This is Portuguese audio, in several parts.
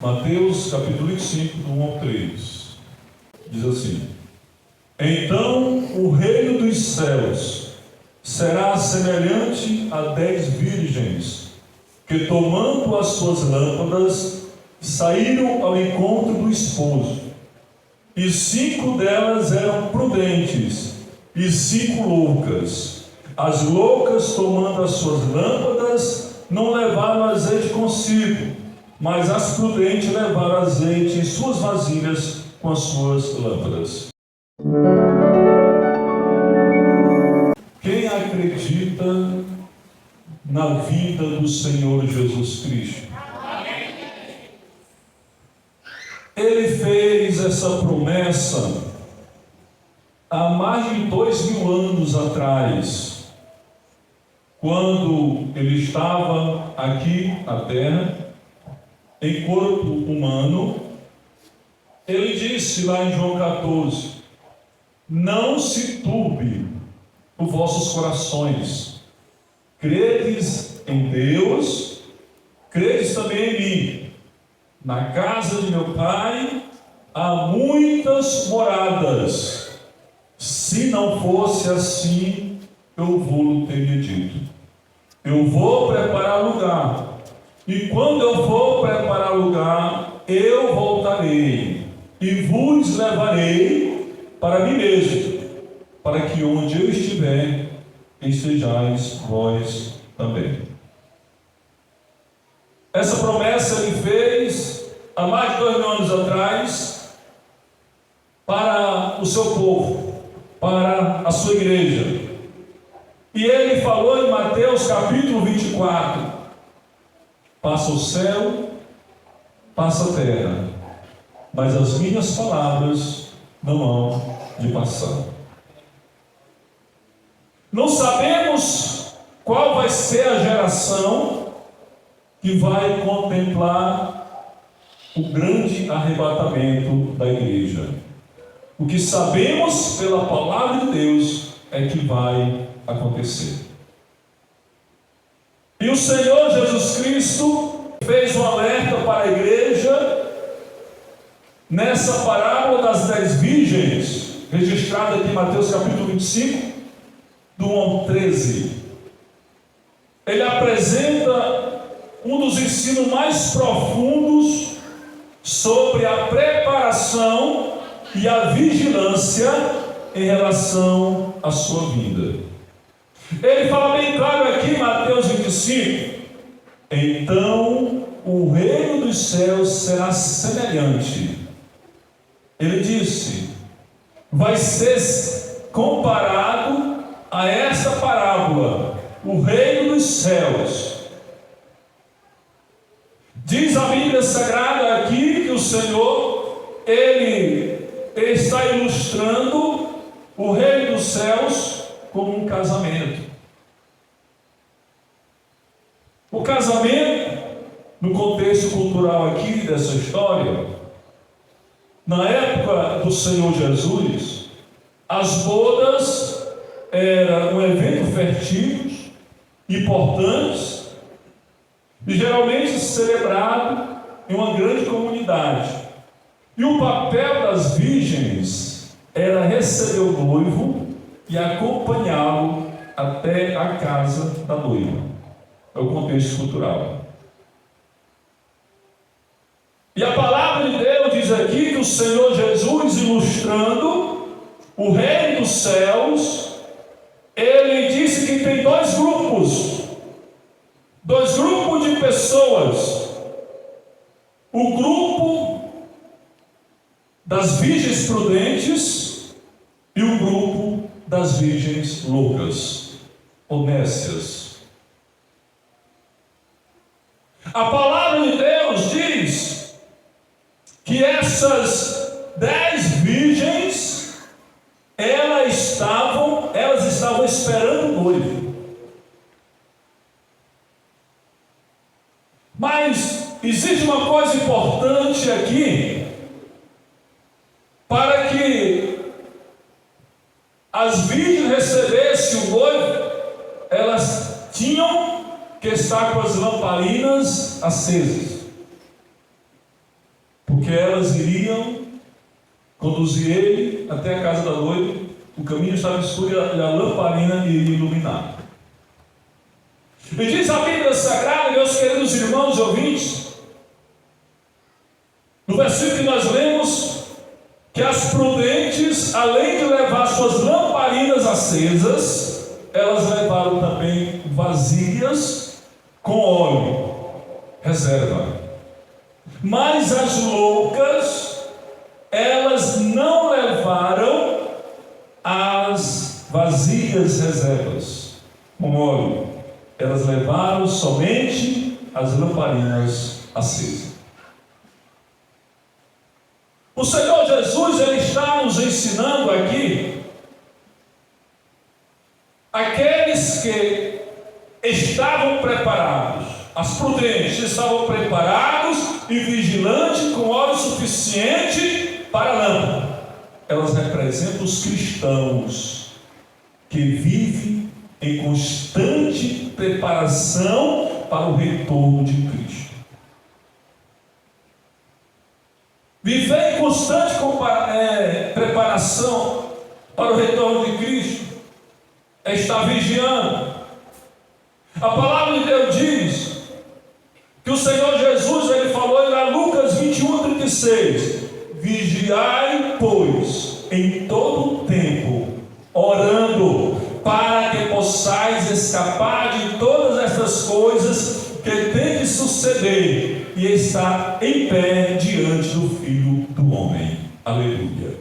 Mateus capítulo 25, do 1 ao 3, diz assim: Então o reino dos céus será semelhante a 10 virgens, que tomando as suas lâmpadas, saíram ao encontro do esposo. E 5 delas eram prudentes, e 5 loucas. As loucas, tomando as suas lâmpadas, não levaram azeite consigo, mas as prudentes levaram azeite em suas vasilhas com as suas lâmpadas. Quem acredita na vida do Senhor Jesus Cristo? Ele fez essa promessa há mais de 2000 anos atrás, quando ele estava aqui na terra, em corpo humano. Ele disse lá em João 14: Não se turbe os vossos corações, credes em Deus, credes também em mim. Na casa de meu Pai há muitas moradas. Se não fosse assim, eu vou teria dito. Eu vou preparar lugar. E quando eu for preparar lugar, eu voltarei e vos levarei para mim mesmo, para que onde eu estiver, estejais vós também. Essa promessa ele fez há mais de 2000 anos atrás para o seu povo, para a sua igreja. E ele falou em Mateus capítulo 24: Passa o céu, passa a terra, mas as minhas palavras não hão de passar. Não sabemos qual vai ser a geração que vai contemplar o grande arrebatamento da igreja. O que sabemos pela palavra de Deus é que vai acontecer. E o Senhor Jesus Cristo fez um alerta para a igreja nessa parábola das 10 virgens, registrada aqui em Mateus capítulo 25, do 1 ao 13. Ele apresenta um dos ensinos mais profundos sobre a preparação e a vigilância em relação à sua vinda. Ele fala bem claro aqui em Mateus 25: Então o reino dos céus será semelhante. Ele disse, vai ser comparado a essa parábola, o reino dos céus. Diz a Bíblia Sagrada aqui que o Senhor, Ele está ilustrando o reino dos céus como um casamento. O casamento, no contexto cultural aqui dessa história, na época do Senhor Jesus, as bodas eram um evento festivo, importante, e geralmente celebrado em uma grande comunidade. E o papel das virgens era receber o noivo e acompanhá-lo até a casa da noiva. É o contexto cultural. E a palavra de Deus diz aqui que o Senhor Jesus, ilustrando o reino dos céus, ele disse que tem dois grupos de pessoas: o grupo das virgens prudentes e o grupo das virgens loucas, honestas. A palavra de Deus diz que essas 10 virgens, elas estavam esperando o noivo. Mas existe uma coisa importante aqui, para que as virgens recebessem o noivo, elas tinham que estar com as lamparinas acesas. porque elas iriam conduzir ele até a casa da noiva. O caminho estava escuro e a lamparina iria iluminar. E diz a Bíblia Sagrada, meus queridos irmãos e ouvintes, no versículo que nós lemos, que as prudentes, além de levar suas lamparinas acesas, elas levaram também vasilhas com óleo, reserva. Mas as loucas, elas não levaram as vasilhas reservas com óleo, elas levaram somente as lamparinas acesas. O Senhor Jesus, Ele está nos ensinando aqui, aqueles que estavam preparados, as prudentes estavam preparados e vigilantes com óleo suficiente para a lâmpada. Elas representam os cristãos que vivem em constante preparação para o retorno de Cristo. Viver em constante preparação para o retorno de Cristo é estar vigiando. A palavra de Deus diz que o Senhor Jesus, Ele falou em Lucas 21:36: vigiai, pois, em todo o tempo, orando, para que possais escapar de todas estas coisas que tem de suceder e estar em pé diante do Filho do Homem. Aleluia.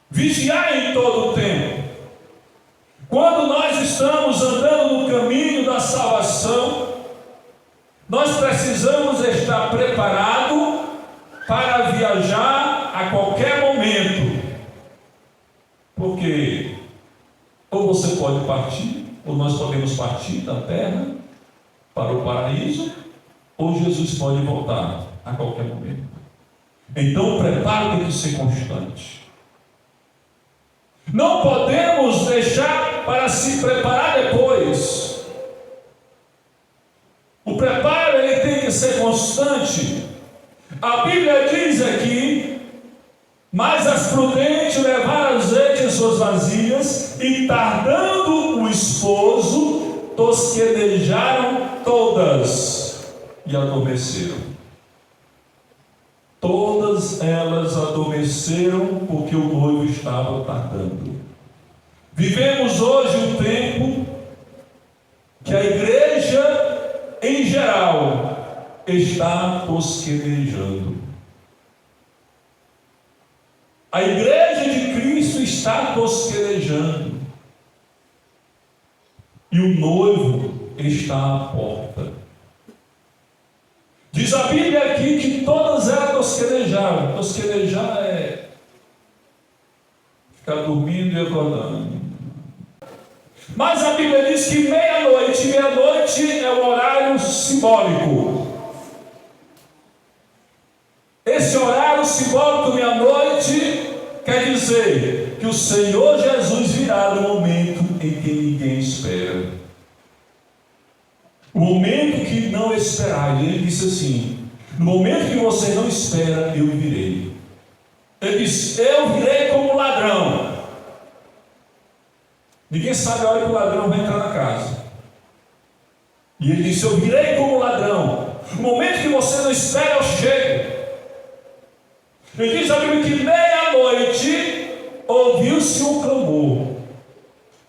Vigiar em todo o tempo. Quando nós estamos andando no caminho da salvação, nós precisamos estar preparados para viajar a qualquer momento. Porque ou você pode partir, ou nós podemos partir da terra para o paraíso, ou Jesus pode voltar a qualquer momento. Então o preparo tem que ser constante. Não podemos deixar para se preparar depois. O preparo ele tem que ser constante. A Bíblia diz aqui: mas as prudentes levaram azeite em suas vasilhas, e tardando o esposo, tosquenejaram todas e adormeceram. Todas elas adormeceram porque o noivo estava tardando. Vivemos hoje um tempo que a igreja em geral está tosquenejando. A igreja de Cristo está tosquenejando. E o noivo está à porta. Diz a Bíblia aqui que todas elas tosquenejaram. Tosquenejar é ficar dormindo e acordando. Mas a Bíblia diz que meia-noite é o horário simbólico. Esse horário simbólico, meia-noite, quer dizer que o Senhor Jesus virá no momento em que ninguém espera. O momento que não esperar. Ele disse assim: no momento que você não espera, eu virei. Ele disse: eu virei como ladrão. Ninguém sabe a hora que o ladrão vai entrar na casa. E ele disse: eu virei como ladrão. No momento que você não espera, eu chego. Ele diz a Bíblia que meia-noite ouviu-se um clamor.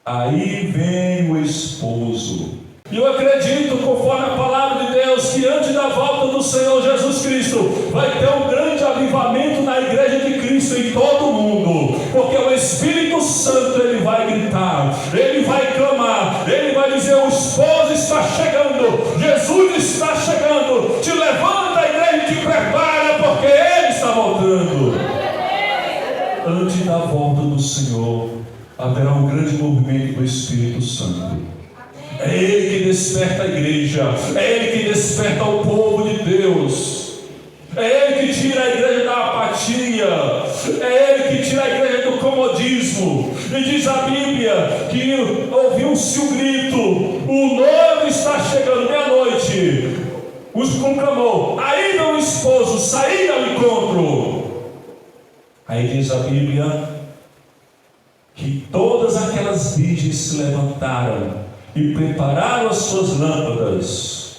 Aí vem o esposo. E eu acredito, conforme a palavra de Deus, que antes da volta do Senhor Jesus Cristo, vai ter um grande avivamento na igreja de Cristo em todo o mundo. Porque o Espírito Santo, ele vai gritar, ele vai clamar, ele vai dizer: o esposo está chegando, Jesus está chegando. Te levanta, igreja, e te prepara, porque ele está voltando. Antes da volta do Senhor, haverá um grande movimento do Espírito Santo. É Ele que desperta a igreja, é Ele que desperta o povo de Deus, é Ele que tira a igreja da apatia, é Ele que tira a igreja do comodismo. E diz a Bíblia que ouviu-se um grito: o noivo está chegando, meia-noite. Um clamou, aí vem o esposo. poderoso sair ao encontro. Aí diz a Bíblia que todas aquelas virgens se levantaram e prepararam as suas lâmpadas.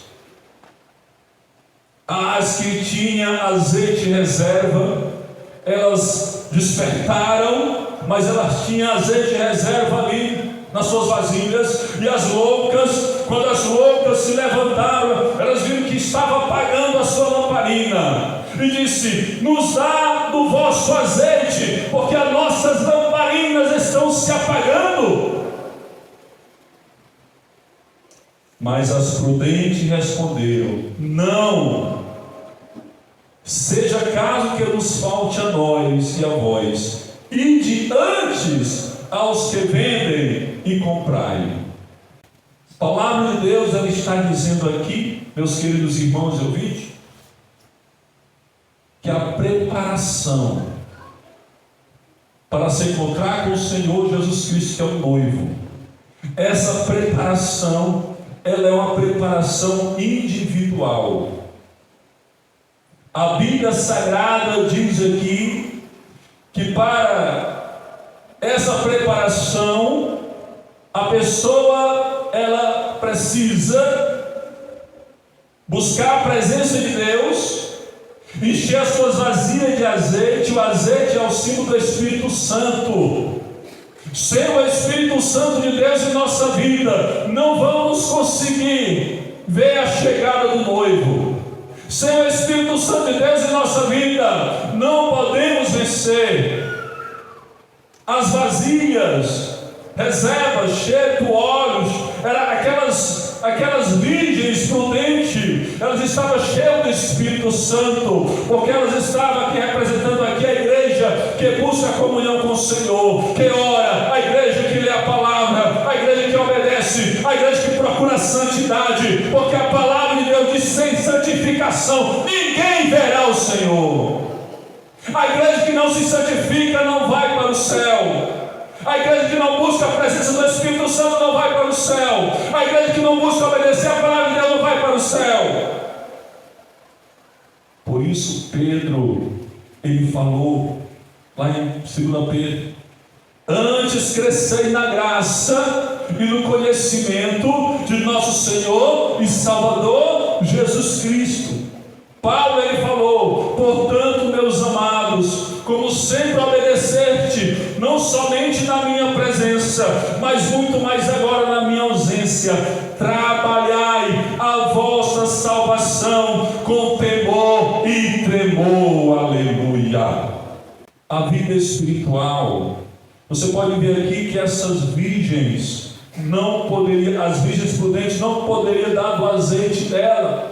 As que tinham azeite em reserva, elas despertaram, mas elas tinham azeite em reserva ali nas suas vasilhas. E as loucas, quando as loucas se levantaram, elas viram que estava apagando a sua lamparina, e disse: nos dá do vosso azeite, porque as nossas lamparinas estão se apagando. Mas as prudentes responderam: não, seja caso que nos falte a nós e a vós, ide antes aos que vendem e comprai. A palavra de Deus, ela está dizendo aqui, meus queridos irmãos e ouvintes, que a preparação para se encontrar com o Senhor Jesus Cristo, que é o noivo, essa preparação, ela é uma preparação individual. A Bíblia Sagrada diz aqui que para essa preparação, a pessoa, ela precisa buscar a presença de Deus, encher as suas vasilhas de azeite. O azeite é o símbolo do Espírito Santo. Sem o Espírito Santo de Deus em nossa vida, não vamos conseguir ver a chegada do noivo. Sem o Espírito Santo de Deus em nossa vida, não podemos vencer. As vasilhas, reservas, cheias de óleos, eram aquelas virgens prudentes, elas estavam cheias do Espírito Santo, porque elas estavam aqui representando aqui a igreja que busca a comunhão com o Senhor, que ora, a igreja que lê a palavra, a igreja que obedece, a igreja que procura a santidade, porque a palavra de Deus diz: sem santificação ninguém verá o Senhor. A igreja que não se santifica não vai para o céu. A igreja que não busca a presença do Espírito Santo não vai para o céu. A igreja que não busca obedecer a palavra de Deus não vai para o céu. Por isso Pedro, ele falou lá em 2 Pedro: antes crescei na graça e no conhecimento de nosso Senhor e Salvador Jesus Cristo. Paulo, ele falou: portanto, meus amados, como sempre obedeceste, não somente na minha presença, mas muito mais agora na minha ausência, trabalhai a vossa salvação com temor e tremor. Aleluia. A vida espiritual, você pode ver aqui que essas virgens não poderiam, as virgens prudentes não poderiam dar do azeite dela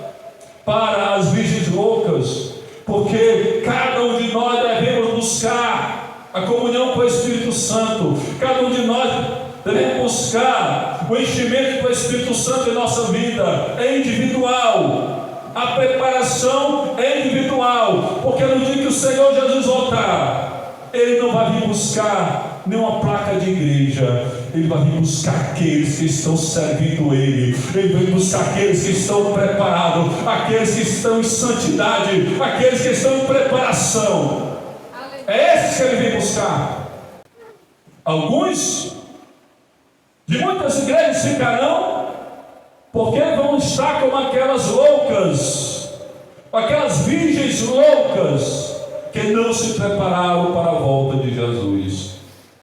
para as virgens loucas, porque cada um de nós devemos buscar a comunhão com o Espírito Santo. Cada um de nós devemos buscar o enchimento do Espírito Santo em nossa vida. É individual. A preparação é individual, porque no dia que o Senhor Jesus voltar, Ele não vai vir buscar nenhuma placa de igreja. Ele vai vir buscar aqueles que estão servindo Ele. Ele vai buscar aqueles que estão preparados, aqueles que estão em santidade, aqueles que estão em preparação. É esses que Ele vem buscar. Alguns de muitas igrejas ficarão, porque vão estar como aquelas loucas, aquelas virgens loucas, que não se prepararam para a volta de Jesus.